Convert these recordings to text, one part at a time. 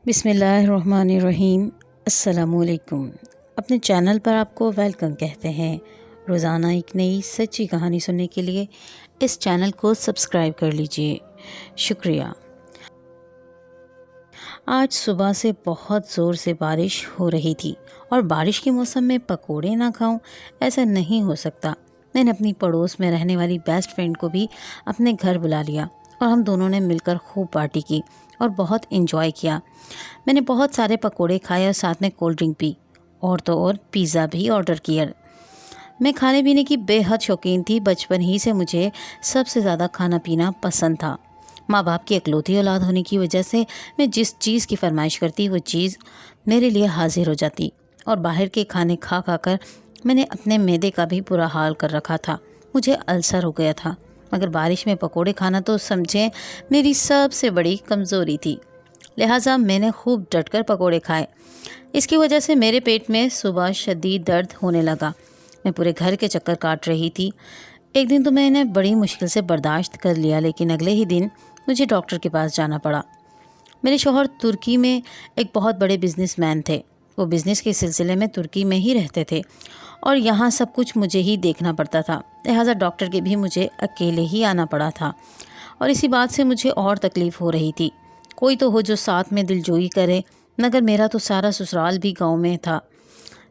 بسم اللہ الرحمن الرحیم۔ السلام علیکم۔ اپنے چینل پر آپ کو ویلکم کہتے ہیں۔ روزانہ ایک نئی سچی کہانی سننے کے لیے اس چینل کو سبسکرائب کر لیجئے، شکریہ۔ آج صبح سے بہت زور سے بارش ہو رہی تھی اور بارش کے موسم میں پکوڑے نہ کھاؤں ایسا نہیں ہو سکتا۔ میں نے اپنی پڑوس میں رہنے والی بیسٹ فرینڈ کو بھی اپنے گھر بلا لیا اور ہم دونوں نے مل کر خوب پارٹی کی اور بہت انجوائے کیا۔ میں نے بہت سارے پکوڑے کھائے اور ساتھ میں کولڈ ڈرنک پی اور تو اور پیزا بھی آرڈر کیا۔ میں کھانے پینے کی بے حد شوقین تھی۔ بچپن ہی سے مجھے سب سے زیادہ کھانا پینا پسند تھا۔ ماں باپ کی اکلوتی اولاد ہونے کی وجہ سے میں جس چیز کی فرمائش کرتی وہ چیز میرے لیے حاضر ہو جاتی، اور باہر کے کھانے کھا کر میں نے اپنے معدے کا بھی برا حال کر رکھا تھا۔ مجھے السر ہو گیا تھا، مگر بارش میں پکوڑے کھانا تو سمجھیں میری سب سے بڑی کمزوری تھی، لہٰذا میں نے خوب ڈٹ کر پکوڑے کھائے۔ اس کی وجہ سے میرے پیٹ میں صبح شدید درد ہونے لگا۔ میں پورے گھر کے چکر کاٹ رہی تھی۔ ایک دن تو میں نے بڑی مشکل سے برداشت کر لیا، لیکن اگلے ہی دن مجھے ڈاکٹر کے پاس جانا پڑا۔ میرے شوہر ترکی میں ایک بہت بڑے بزنس مین تھے۔ وہ بزنس کے سلسلے میں ترکی میں ہی رہتے تھے اور یہاں سب کچھ مجھے ہی دیکھنا پڑتا تھا، لہٰذا ڈاکٹر کے بھی مجھے اکیلے ہی آنا پڑا تھا، اور اسی بات سے مجھے اور تکلیف ہو رہی تھی۔ کوئی تو ہو جو ساتھ میں دلجوئی کرے، مگر میرا تو سارا سسرال بھی گاؤں میں تھا۔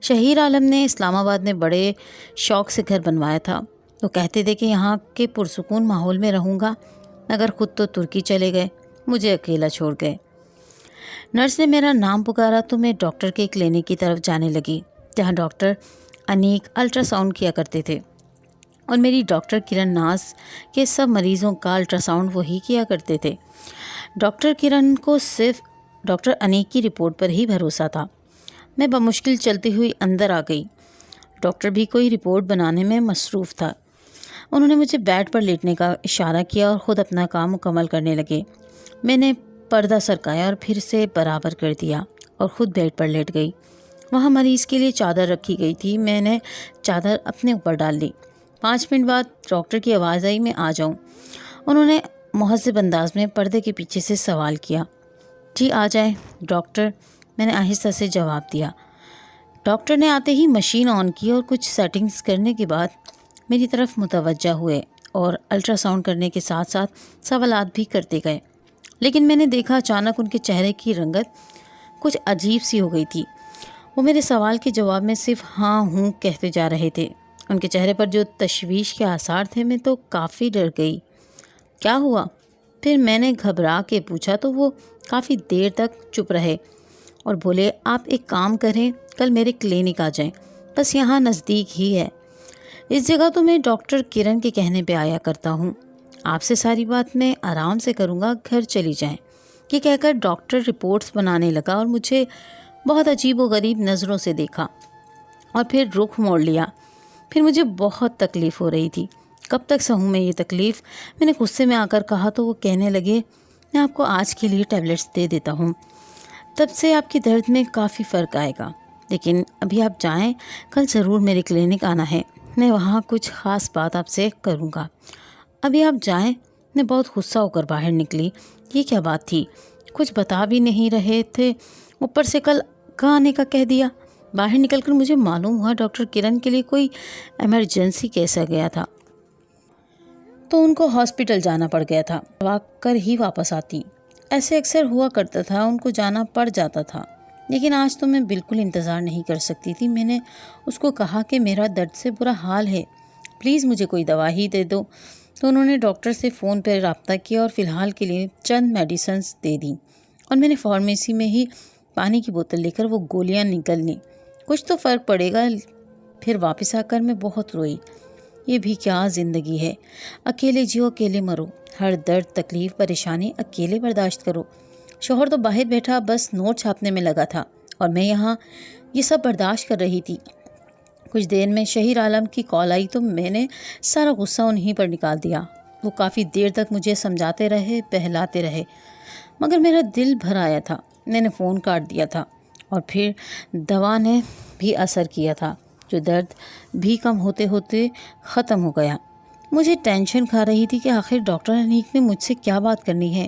شہیر عالم نے اسلام آباد میں بڑے شوق سے گھر بنوایا تھا۔ وہ کہتے تھے کہ یہاں کے پرسکون ماحول میں رہوں گا، مگر خود تو ترکی چلے گئے، مجھے اکیلا چھوڑ گئے۔ نرس نے میرا نام پکارا تو میں ڈاکٹر کے کلینک کی طرف جانے لگی، جہاں ڈاکٹر انیک الٹرا ساؤنڈ کیا کرتے تھے، اور میری ڈاکٹر کرن ناز کے سب مریضوں کا الٹرا ساؤنڈ وہی کیا کرتے تھے۔ ڈاکٹر کرن کو صرف ڈاکٹر انیک کی رپورٹ پر ہی بھروسہ تھا۔ میں بمشکل چلتی ہوئی اندر آ گئی۔ ڈاکٹر بھی کوئی رپورٹ بنانے میں مصروف تھا۔ انہوں نے مجھے بیڈ پر لیٹنے کا اشارہ کیا اور خود اپنا کام مکمل کرنے لگے۔ میں نے پردہ سرکایا اور پھر سے برابر کر دیا اور خود بیڈ پر لیٹ گئی۔ وہاں مریض کے لیے چادر رکھی گئی تھی، میں نے چادر اپنے اوپر ڈال لی۔ 5 منٹ بعد ڈاکٹر کی آواز آئی، میں آ جاؤں۔ انہوں نے مہذب انداز میں پردے کے پیچھے سے سوال کیا۔ جی آ جائیں ڈاکٹر، میں نے آہستہ سے جواب دیا۔ ڈاکٹر نے آتے ہی مشین آن کی اور کچھ سیٹنگز کرنے کے بعد میری طرف متوجہ ہوئے اور الٹرا ساؤنڈ کرنے کے ساتھ ساتھ سوالات بھی کرتے گئے، لیکن میں نے دیکھا اچانک ان کے چہرے کی رنگت کچھ عجیب سی ہو گئی تھی۔ وہ میرے سوال کے جواب میں صرف ہاں ہوں کہتے جا رہے تھے۔ ان کے چہرے پر جو تشویش کے آثار تھے، میں تو کافی ڈر گئی۔ کیا ہوا؟ پھر میں نے گھبرا کے پوچھا تو وہ کافی دیر تک چپ رہے اور بولے، آپ ایک کام کریں، کل میرے کلینک آ جائیں، بس یہاں نزدیک ہی ہے۔ اس جگہ تو میں ڈاکٹر کرن کے کہنے پہ آیا کرتا ہوں، آپ سے ساری بات میں آرام سے کروں گا، گھر چلی جائیں۔ یہ کہہ کر ڈاکٹر رپورٹس بنانے لگا اور مجھے بہت عجیب و غریب نظروں سے دیکھا اور پھر رخ موڑ لیا۔ پھر مجھے بہت تکلیف ہو رہی تھی۔ کب تک سہوں میں یہ تکلیف؟ میں نے غصے میں آ کر کہا تو وہ کہنے لگے، میں آپ کو آج کے لیے ٹیبلٹس دے دیتا ہوں، تب سے آپ کی درد میں کافی فرق آئے گا، لیکن ابھی آپ جائیں، کل ضرور میرے کلینک آنا ہے، میں وہاں کچھ خاص بات آپ سے کروں گا۔ ابھی آپ جائیں۔ میں بہت غصہ ہو کر باہر نکلی۔ یہ کیا بات تھی؟ کچھ بتا بھی نہیں رہے تھے، اوپر سے کل کا آنے کا کہہ دیا۔ باہر نکل کر مجھے معلوم ہوا ڈاکٹر کرن کے لیے کوئی ایمرجنسی کیس آ گیا تھا، تو ان کو ہاسپٹل جانا پڑ گیا تھا، دوا کر ہی واپس آتی۔ ایسے اکثر ہوا کرتا تھا، ان کو جانا پڑ جاتا تھا، لیکن آج تو میں بالکل انتظار نہیں کر سکتی تھی۔ میں نے اس کو کہا کہ میرا درد سے برا حال ہے، پلیز مجھے کوئی دوا ہی دے دو، تو انہوں نے ڈاکٹر سے فون پر رابطہ کیا اور فی الحال کے لیے چند میڈیسنز دے دیں، اور میں نے فارمیسی میں ہی پانی کی بوتل لے کر وہ گولیاں نکل لیں، کچھ تو فرق پڑے گا۔ پھر واپس آ کر میں بہت روئی۔ یہ بھی کیا زندگی ہے، اکیلے جیو اکیلے مرو، ہر درد تکلیف پریشانی اکیلے برداشت کرو۔ شوہر تو باہر بیٹھا بس نوٹ چھاپنے میں لگا تھا اور میں یہاں یہ سب برداشت کر رہی تھی۔ کچھ دیر میں شہیر عالم کی کال آئی تو میں نے سارا غصہ انہیں پر نکال دیا۔ وہ کافی دیر تک مجھے سمجھاتے رہے، بہلاتے رہے، مگر میرا دل بھر آیا تھا۔ میں نے فون کاٹ دیا تھا اور پھر دوا نے بھی اثر کیا تھا، جو درد بھی کم ہوتے ہوتے ختم ہو گیا۔ مجھے ٹینشن کھا رہی تھی کہ آخر ڈاکٹر انیک نے مجھ سے کیا بات کرنی ہے۔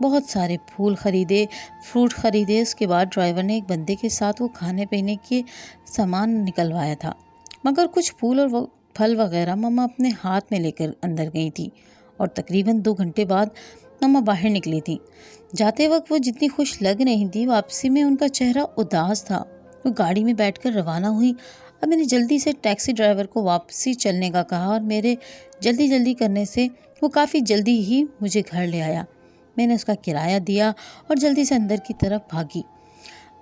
بہت سارے پھول خریدے، فروٹ خریدے۔ اس کے بعد ڈرائیور نے ایک بندے کے ساتھ وہ کھانے پینے کے سامان نکلوایا تھا، مگر کچھ پھول اور پھل وغیرہ مما اپنے ہاتھ میں لے کر اندر گئی تھی، اور تقریباً 2 گھنٹے بعد مما باہر نکلی تھی۔ جاتے وقت وہ جتنی خوش لگ رہی تھی، واپسی میں ان کا چہرہ اداس تھا۔ وہ گاڑی میں بیٹھ کر روانہ ہوئی۔ اب میں نے جلدی سے ٹیکسی ڈرائیور کو واپسی چلنے کا کہا، اور میرے جلدی کرنے سے وہ کافی جلدی ہی مجھے گھر لے آیا۔ میں نے اس کا کرایہ دیا اور جلدی سے اندر کی طرف بھاگی۔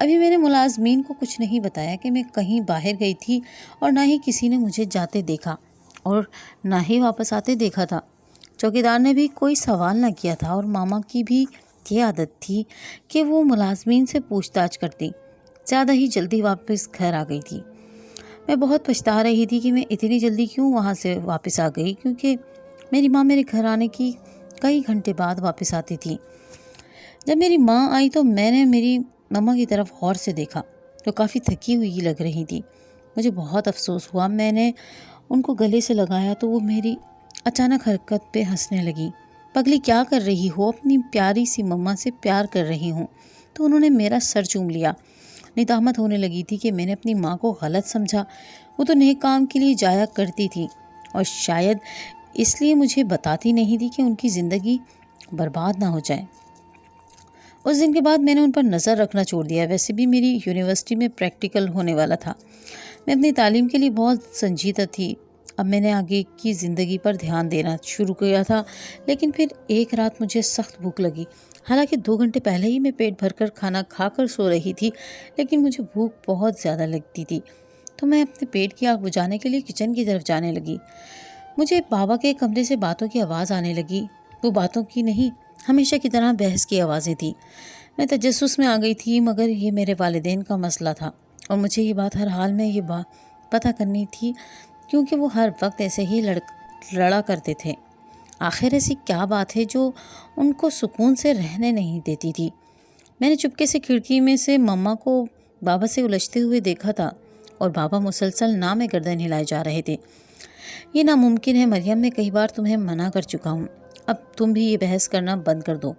ابھی میں نے ملازمین کو کچھ نہیں بتایا کہ میں کہیں باہر گئی تھی، اور نہ ہی کسی نے مجھے جاتے دیکھا اور نہ ہی واپس آتے دیکھا تھا۔ چوکیدار نے بھی کوئی سوال نہ کیا تھا، اور ماما کی بھی یہ عادت تھی کہ وہ ملازمین سے پوچھ تاچھ کرتی۔ زیادہ ہی جلدی واپس گھر آ گئی تھی۔ میں بہت پچھتا رہی تھی کہ میں اتنی جلدی کیوں وہاں سے واپس آ گئی، کیونکہ میری ماں میرے گھر آنے کی کئی گھنٹے بعد واپس آتی تھی۔ جب میری ماں آئی تو میں نے میری مما کی طرف غور سے دیکھا، جو کافی تھکی ہوئی لگ رہی تھی۔ مجھے بہت افسوس ہوا۔ میں نے ان کو گلے سے لگایا تو وہ میری اچانک حرکت پہ ہنسنے لگی۔ پگلی کیا کر رہی ہو؟ اپنی پیاری سی مما سے پیار کر رہی ہوں۔ تو انہوں نے میرا سر چوم لیا۔ ندامت ہونے لگی تھی کہ میں نے اپنی ماں کو غلط سمجھا۔ وہ تو نیک کام کے لیے جایا کرتی تھی، اور شاید اس لیے مجھے بتاتی نہیں تھی کہ ان کی زندگی برباد نہ ہو جائے۔ اس دن کے بعد میں نے ان پر نظر رکھنا چھوڑ دیا۔ ویسے بھی میری یونیورسٹی میں پریکٹیکل ہونے والا تھا۔ میں اپنی تعلیم کے لیے بہت سنجیدہ تھی۔ اب میں نے آگے کی زندگی پر دھیان دینا شروع کیا تھا، لیکن پھر ایک رات مجھے سخت بھوک لگی۔ حالانکہ 2 گھنٹے پہلے ہی میں پیٹ بھر کر کھانا کھا کر سو رہی تھی، لیکن مجھے بھوک بہت زیادہ لگتی تھی، تو میں اپنے پیٹ کی آگ بجھانے کے لیے کچن کی طرف جانے لگی۔ مجھے بابا کے کمرے سے باتوں کی آواز آنے لگی۔ وہ باتوں کی نہیں، ہمیشہ کی طرح بحث کی آوازیں تھیں۔ میں تجسس میں آ گئی تھی، مگر یہ میرے والدین کا مسئلہ تھا، اور مجھے یہ بات ہر حال میں یہ بات پتہ کرنی تھی، کیونکہ وہ ہر وقت ایسے ہی لڑا کرتے تھے۔ آخر ایسی کیا بات ہے جو ان کو سکون سے رہنے نہیں دیتی تھی؟ میں نے چپکے سے کھڑکی میں سے مما کو بابا سے الجھتے ہوئے دیکھا تھا، اور بابا مسلسل نہ میں گردن ہلائے جا رہے تھے۔ یہ ناممکن ہے مریم، میں کئی بار تمہیں منع کر چکا ہوں، اب تم بھی یہ بحث کرنا بند کر دو۔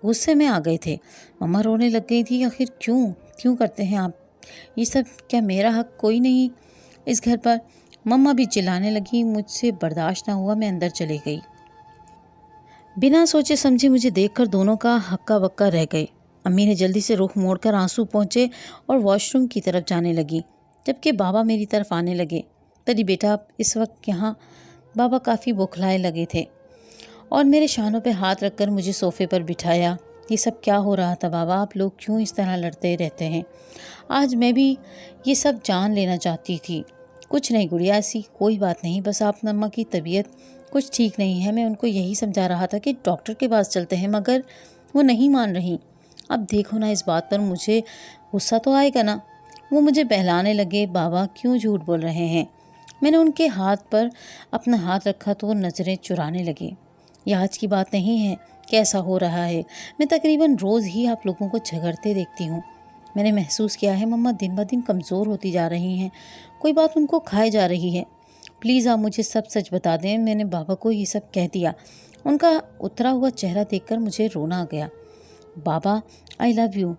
غصے میں آ گئے تھے۔ مما رونے لگ گئی تھی۔ آخر کیوں کرتے ہیں آپ یہ سب؟ کیا میرا حق کوئی نہیں اس گھر پر؟ مما بھی چلانے لگی۔ مجھ سے برداشت نہ ہوا، میں اندر چلی گئی۔ بنا سوچے سمجھے مجھے دیکھ کر دونوں کا ہکا بکا رہ گئے۔ امی نے جلدی سے رخ موڑ کر آنسو پہنچے اور واش روم کی طرف جانے لگی، جبکہ بابا میری طرف آنے لگے۔ تری بیٹا آپ اس وقت یہاں؟ بابا کافی بوکھلائے لگے تھے، اور میرے شانوں پہ ہاتھ رکھ کر مجھے صوفے پر بٹھایا۔ یہ سب کیا ہو رہا تھا بابا؟ آپ لوگ کیوں اس طرح لڑتے رہتے ہیں؟ آج میں بھی یہ سب جان لینا چاہتی تھی۔ کچھ نہیں گڑیا، ایسی کوئی بات نہیں، بس آپ مما کی طبیعت کچھ ٹھیک نہیں ہے۔ میں ان کو یہی سمجھا رہا تھا کہ ڈاکٹر کے پاس چلتے ہیں، مگر وہ نہیں مان رہی۔ اب دیکھو نا، اس بات پر مجھے غصہ تو آئے گا نا۔ وہ مجھے بہلانے لگے۔ بابا کیوں جھوٹ بول رہے ہیں؟ میں نے ان کے ہاتھ پر اپنا ہاتھ رکھا تو وہ نظریں چرانے لگے۔ یہ آج کی بات نہیں ہے کہ ایسا ہو رہا ہے، میں تقریباً روز ہی آپ لوگوں کو جھگڑتے دیکھتی ہوں۔ میں نے محسوس کیا ہے مما دن بدن کمزور ہوتی جا رہی ہیں، کوئی بات ان کو کھائے جا رہی ہے۔ پلیز آپ مجھے سب سچ بتا دیں۔ میں نے بابا کو یہ سب کہہ دیا۔ ان کا اترا ہوا چہرہ دیکھ کر مجھے رونا آ گیا۔ بابا آئی لو یو،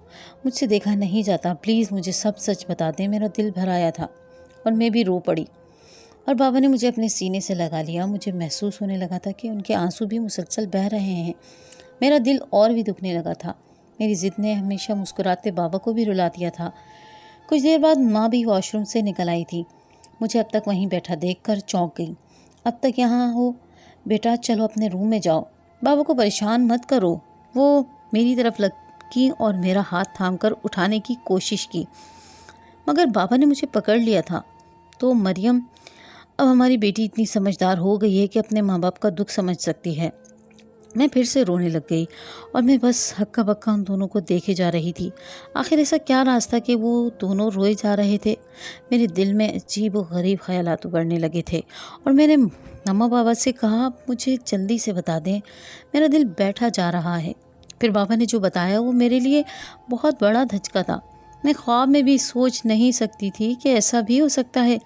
مجھ سے دیکھا نہیں جاتا، پلیز مجھے سب سچ بتا دیں۔ میرا دل بھر آیا تھا اور میں بھی رو پڑی، اور بابا نے مجھے اپنے سینے سے لگا لیا۔ مجھے محسوس ہونے لگا تھا کہ ان کے آنسو بھی مسلسل بہہ رہے ہیں۔ میرا دل اور بھی دکھنے لگا تھا۔ میری ضد نے ہمیشہ مسکراتے بابا کو بھی رلا دیا تھا۔ کچھ دیر بعد ماں بھی واش روم سے نکل آئی تھی۔ مجھے اب تک وہیں بیٹھا دیکھ کر چونک گئی۔ اب تک یہاں ہو بیٹا، چلو اپنے روم میں جاؤ، بابا کو پریشان مت کرو۔ وہ میری طرف لگی اور میرا ہاتھ تھام کر اٹھانے کی کوشش کی، مگر بابا نے مجھے پکڑ لیا تھا۔ تو مریم، اب ہماری بیٹی اتنی سمجھدار ہو گئی ہے کہ اپنے ماں باپ کا دکھ سمجھ سکتی ہے۔ میں پھر سے رونے لگ گئی، اور میں بس ہکا بکا ان دونوں کو دیکھے جا رہی تھی۔ آخر ایسا کیا راز تھا کہ وہ دونوں روئے جا رہے تھے؟ میرے دل میں عجیب و غریب خیالات ابھرنے لگے تھے، اور میں نے مما بابا سے کہا مجھے جلدی سے بتا دیں، میرا دل بیٹھا جا رہا ہے۔ پھر بابا نے جو بتایا وہ میرے لیے بہت بڑا دھچکا تھا۔ میں خواب میں بھی سوچ نہیں سکتی تھی کہ ایسا بھی ہو سکتا ہے۔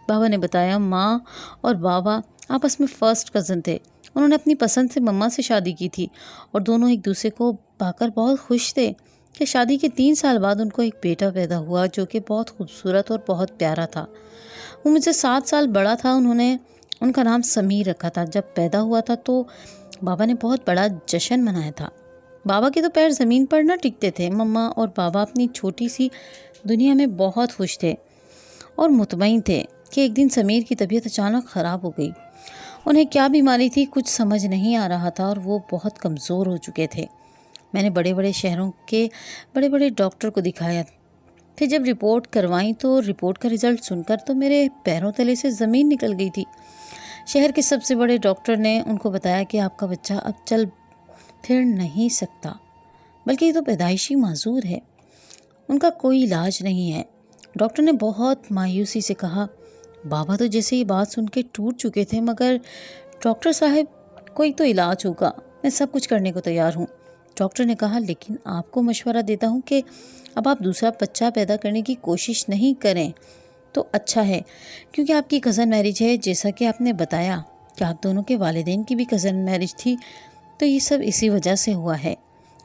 بابا نے بتایا ماں اور بابا آپس میں فرسٹ کزن تھے، انہوں نے اپنی پسند سے مما سے شادی کی تھی اور دونوں ایک دوسرے کو پا کر بہت خوش تھے کہ شادی کے 3 سال بعد ان کو ایک بیٹا پیدا ہوا جو کہ بہت خوبصورت اور بہت پیارا تھا۔ وہ مجھ سے 7 سال بڑا تھا۔ انہوں نے ان کا نام سمیر رکھا تھا۔ جب پیدا ہوا تھا تو بابا نے بہت بڑا جشن منایا تھا۔ بابا کے تو پیر زمین پر نہ ٹکتے تھے۔ مما اور بابا اپنی چھوٹی سی دنیا میں بہت خوش تھے اور مطمئن تھے کہ ایک دن سمیر کی طبیعت اچانک خراب ہو گئی۔ انہیں کیا بیماری تھی کچھ سمجھ نہیں آ رہا تھا اور وہ بہت کمزور ہو چکے تھے۔ میں نے بڑے بڑے شہروں کے بڑے بڑے ڈاکٹر کو دکھایا۔ پھر جب رپورٹ کروائیں تو رپورٹ کا رزلٹ سن کر تو میرے پیروں تلے سے زمین نکل گئی تھی۔ شہر کے سب سے بڑے ڈاکٹر نے ان کو بتایا کہ آپ کا بچہ اب چل پھر نہیں سکتا، بلکہ یہ تو پیدائشی معذور ہے، ان کا کوئی علاج نہیں ہے۔ ڈاکٹر نے بہت مایوسی سے کہا۔ بابا تو جیسے یہ بات سن کے ٹوٹ چکے تھے، مگر ڈاکٹر صاحب کوئی تو علاج ہوگا، میں سب کچھ کرنے کو تیار ہوں۔ ڈاکٹر نے کہا لیکن آپ کو مشورہ دیتا ہوں کہ اب آپ دوسرا بچہ پیدا کرنے کی کوشش نہیں کریں تو اچھا ہے، کیونکہ آپ کی کزن میرج ہے۔ جیسا کہ آپ نے بتایا کہ آپ دونوں کے والدین کی بھی کزن میرج تھی، تو یہ سب اسی وجہ سے ہوا ہے۔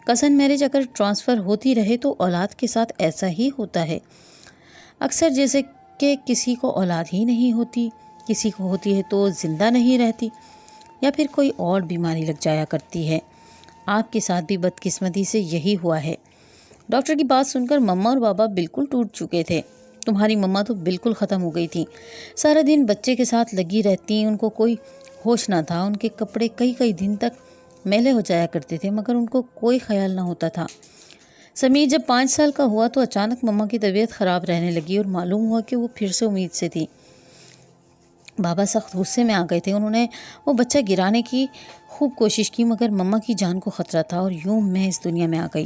کزن میرج اگر ٹرانسفر ہوتی رہے تو اولاد کے ساتھ ایسا ہی ہوتا ہے اکثر، جیسے کہ کسی کو اولاد ہی نہیں ہوتی، کسی کو ہوتی ہے تو زندہ نہیں رہتی، یا پھر کوئی اور بیماری لگ جایا کرتی ہے۔ آپ کے ساتھ بھی بدقسمتی سے یہی ہوا ہے۔ ڈاکٹر کی بات سن کر مما اور بابا بالکل ٹوٹ چکے تھے۔ تمہاری مما تو بالکل ختم ہو گئی تھی، سارا دن بچے کے ساتھ لگی رہتی، ان کو کوئی ہوش نہ تھا۔ ان کے کپڑے کئی کئی دن تک میلے ہو جایا کرتے تھے، مگر ان کو کوئی خیال نہ ہوتا تھا۔ سمیر جب 5 سال کا ہوا تو اچانک مما کی طبیعت خراب رہنے لگی اور معلوم ہوا کہ وہ پھر سے امید سے تھی۔ بابا سخت غصے میں آ گئے تھے۔ انہوں نے وہ بچہ گرانے کی خوب کوشش کی، مگر مما کی جان کو خطرہ تھا اور یوں میں اس دنیا میں آ گئی،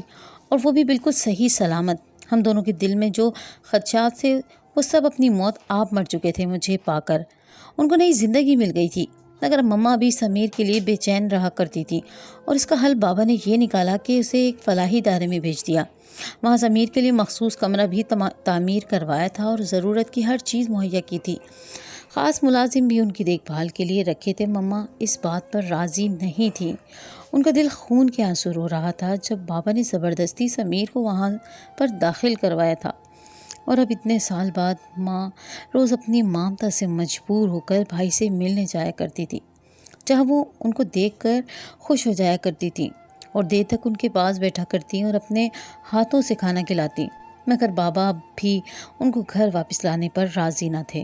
اور وہ بھی بالکل صحیح سلامت۔ ہم دونوں کے دل میں جو خدشات تھے وہ سب اپنی موت آپ مر چکے تھے مجھے پا کر۔ ان کو نئی زندگی مل گئی تھی، مگر مما بھی سمیر کے لیے بے چین رہا کرتی تھی، اور اس کا حل بابا نے یہ نکالا کہ اسے ایک فلاحی ادارے میں بھیج دیا۔ وہاں سمیر کے لیے مخصوص کمرہ بھی تعمیر کروایا تھا اور ضرورت کی ہر چیز مہیا کی تھی۔ خاص ملازم بھی ان کی دیکھ بھال کے لیے رکھے تھے۔ مما اس بات پر راضی نہیں تھی، ان کا دل خون کے آنسو رو رہا تھا جب بابا نے زبردستی سمیر کو وہاں پر داخل کروایا تھا، اور اب اتنے سال بعد ماں روز اپنی مامتا سے مجبور ہو کر بھائی سے ملنے جایا کرتی تھی، جہاں وہ ان کو دیکھ کر خوش ہو جایا کرتی تھی اور دیر تک ان کے پاس بیٹھا کرتی اور اپنے ہاتھوں سے کھانا کھلاتی، مگر بابا بھی ان کو گھر واپس لانے پر راضی نہ تھے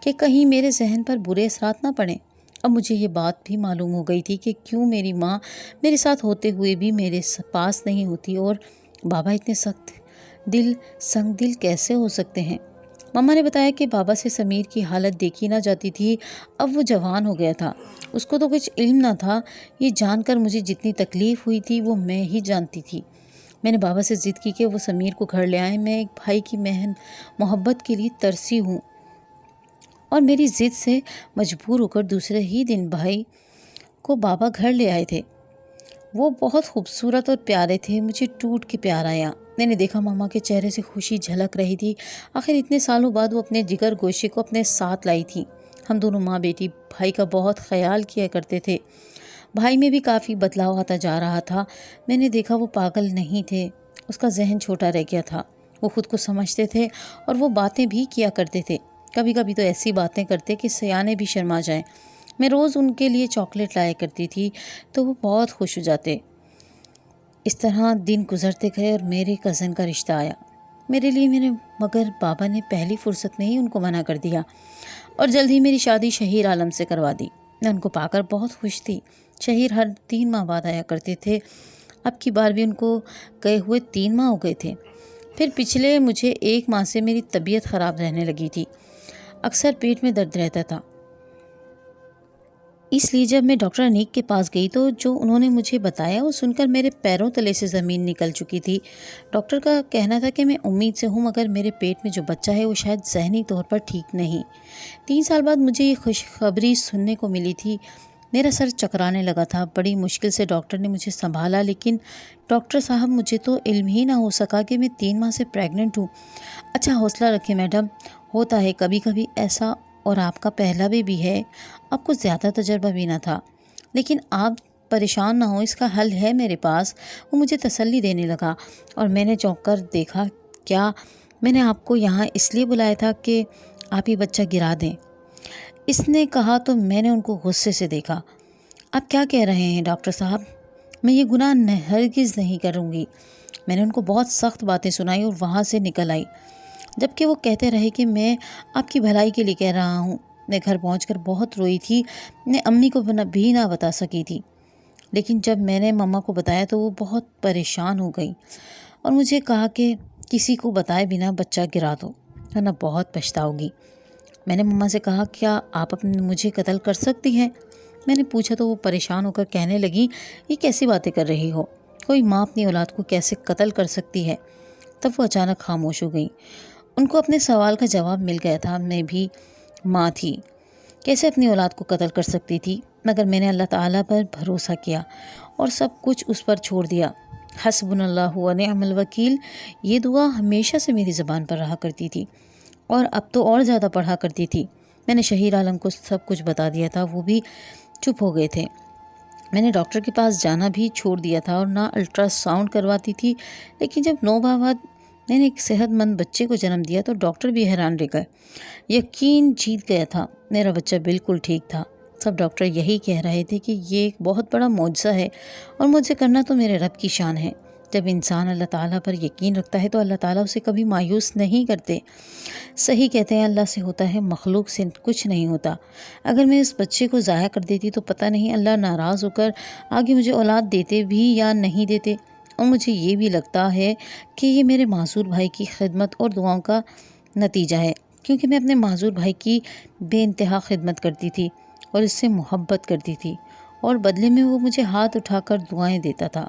کہ کہیں میرے ذہن پر برے اثرات نہ پڑیں۔ اب مجھے یہ بات بھی معلوم ہو گئی تھی کہ کیوں میری ماں میرے ساتھ ہوتے ہوئے بھی میرے پاس نہیں ہوتی، اور بابا اتنے سنگ دل کیسے ہو سکتے ہیں۔ مما نے بتایا کہ بابا سے سمیر کی حالت دیکھی نہ جاتی تھی، اب وہ جوان ہو گیا تھا، اس کو تو کچھ علم نہ تھا۔ یہ جان کر مجھے جتنی تکلیف ہوئی تھی وہ میں ہی جانتی تھی۔ میں نے بابا سے ضد کی کہ وہ سمیر کو گھر لے آئیں۔ میں ایک بھائی کی محبت کے لیے ترسی ہوں، اور میری ضد سے مجبور ہو کر دوسرے ہی دن بھائی کو بابا گھر لے آئے تھے۔ وہ بہت خوبصورت اور پیارے تھے، مجھے ٹوٹ کے پیار آیا۔ میں نے دیکھا مما کے چہرے سے خوشی جھلک رہی تھی، آخر اتنے سالوں بعد وہ اپنے جگر گوشے کو اپنے ساتھ لائی تھی۔ ہم دونوں ماں بیٹی بھائی کا بہت خیال کیا کرتے تھے۔ بھائی میں بھی کافی بدلاؤ آتا جا رہا تھا۔ میں نے دیکھا وہ پاگل نہیں تھے، اس کا ذہن چھوٹا رہ گیا تھا، وہ خود کو سمجھتے تھے اور وہ باتیں بھی کیا کرتے تھے، کبھی کبھی تو ایسی باتیں کرتے کہ سیانے بھی شرما جائیں۔ میں روز ان کے لیے چاکلیٹ لایا کرتی تھی تو وہ بہت خوش ہو جاتے۔ اس طرح دن گزرتے گئے اور میرے کزن کا رشتہ آیا میرے لیے، مگر بابا نے پہلی فرصت میں ہی ان کو منع کر دیا اور جلد ہی میری شادی شہیر عالم سے کروا دی۔ میں ان کو پا کر بہت خوش تھی۔ شہیر ہر 3 ماہ بعد آیا کرتے تھے، اب کی بار بھی ان کو گئے ہوئے 3 ماہ ہو گئے تھے۔ پھر پچھلے مجھے 1 ماہ سے میری طبیعت خراب رہنے لگی تھی، اکثر پیٹ میں درد رہتا تھا۔ اس لیے جب میں ڈاکٹر انیک کے پاس گئی تو جو انہوں نے مجھے بتایا وہ سن کر میرے پیروں تلے سے زمین نکل چکی تھی۔ ڈاکٹر کا کہنا تھا کہ میں امید سے ہوں، مگر میرے پیٹ میں جو بچہ ہے وہ شاید ذہنی طور پر ٹھیک نہیں۔ 3 سال بعد مجھے یہ خوشخبری سننے کو ملی تھی۔ میرا سر چکرانے لگا تھا، بڑی مشکل سے ڈاکٹر نے مجھے سنبھالا، لیکن ڈاکٹر صاحب مجھے تو علم ہی نہ ہو سکا کہ میں 3 ماہ سے پریگننٹ ہوں۔ اچھا حوصلہ رکھیں میڈم، ہوتا ہے کبھی کبھی ایسا، اور آپ کا پہلا بھی ہے، آپ کو زیادہ تجربہ بھی نہ تھا۔ لیکن آپ پریشان نہ ہوں، اس کا حل ہے میرے پاس۔ وہ مجھے تسلی دینے لگا اور میں نے چونک کر دیکھا، کیا میں نے آپ کو یہاں اس لیے بلایا تھا کہ آپ یہ بچہ گرا دیں؟ اس نے کہا تو میں نے ان کو غصے سے دیکھا۔ آپ کیا کہہ رہے ہیں ڈاکٹر صاحب؟ میں یہ گناہ ہرگز نہیں کروں گی۔ میں نے ان کو بہت سخت باتیں سنائی اور وہاں سے نکل آئی، جبکہ وہ کہتے رہے کہ میں آپ کی بھلائی کے لیے کہہ رہا ہوں۔ میں گھر پہنچ کر بہت روئی تھی، میں امی کو بھی نہ بتا سکی تھی، لیکن جب میں نے مما کو بتایا تو وہ بہت پریشان ہو گئی اور مجھے کہا کہ کسی کو بتائے بنا بچہ گرا دو ورنہ بہت پچھتاؤ گی۔ میں نے مما سے کہا، کیا آپ مجھے قتل کر سکتی ہیں؟ میں نے پوچھا تو وہ پریشان ہو کر کہنے لگی، یہ کیسی باتیں کر رہی ہو؟ کوئی ماں اپنی اولاد کو کیسے قتل کر سکتی ہے؟ تب وہ اچانک خاموش ہو گئی۔ ان کو اپنے سوال کا جواب مل گیا تھا، میں بھی ماں تھی، کیسے اپنی اولاد کو قتل کر سکتی تھی؟ مگر میں نے اللہ تعالیٰ پر بھروسہ کیا اور سب کچھ اس پر چھوڑ دیا۔ حسبنا اللہ و نعم الوکیل، یہ دعا ہمیشہ سے میری زبان پر رہا کرتی تھی اور اب تو اور زیادہ پڑھا کرتی تھی۔ میں نے شہیر عالم کو سب کچھ بتا دیا تھا، وہ بھی چپ ہو گئے تھے۔ میں نے ڈاکٹر کے پاس جانا بھی چھوڑ دیا تھا اور نہ الٹرا ساؤنڈ کرواتی تھی، لیکن جب 9 ماہ بعد میں نے ایک صحت مند بچے کو جنم دیا تو ڈاکٹر بھی حیران رہ گئے۔ یقین جیت گیا تھا، میرا بچہ بالکل ٹھیک تھا۔ سب ڈاکٹر یہی کہہ رہے تھے کہ یہ ایک بہت بڑا معجزہ ہے اور مجھے کرنا تو میرے رب کی شان ہے۔ جب انسان اللہ تعالیٰ پر یقین رکھتا ہے تو اللہ تعالیٰ اسے کبھی مایوس نہیں کرتے۔ صحیح کہتے ہیں، اللہ سے ہوتا ہے، مخلوق سے کچھ نہیں ہوتا۔ اگر میں اس بچے کو ضائع کر دیتی تو پتہ نہیں اللہ ناراض ہو کر آگے مجھے اولاد دیتے بھی یا نہیں دیتے۔ اور مجھے یہ بھی لگتا ہے کہ یہ میرے معذور بھائی کی خدمت اور دعاؤں کا نتیجہ ہے، کیونکہ میں اپنے معذور بھائی کی بے انتہا خدمت کرتی تھی اور اس سے محبت کرتی تھی اور بدلے میں وہ مجھے ہاتھ اٹھا کر دعائیں دیتا تھا۔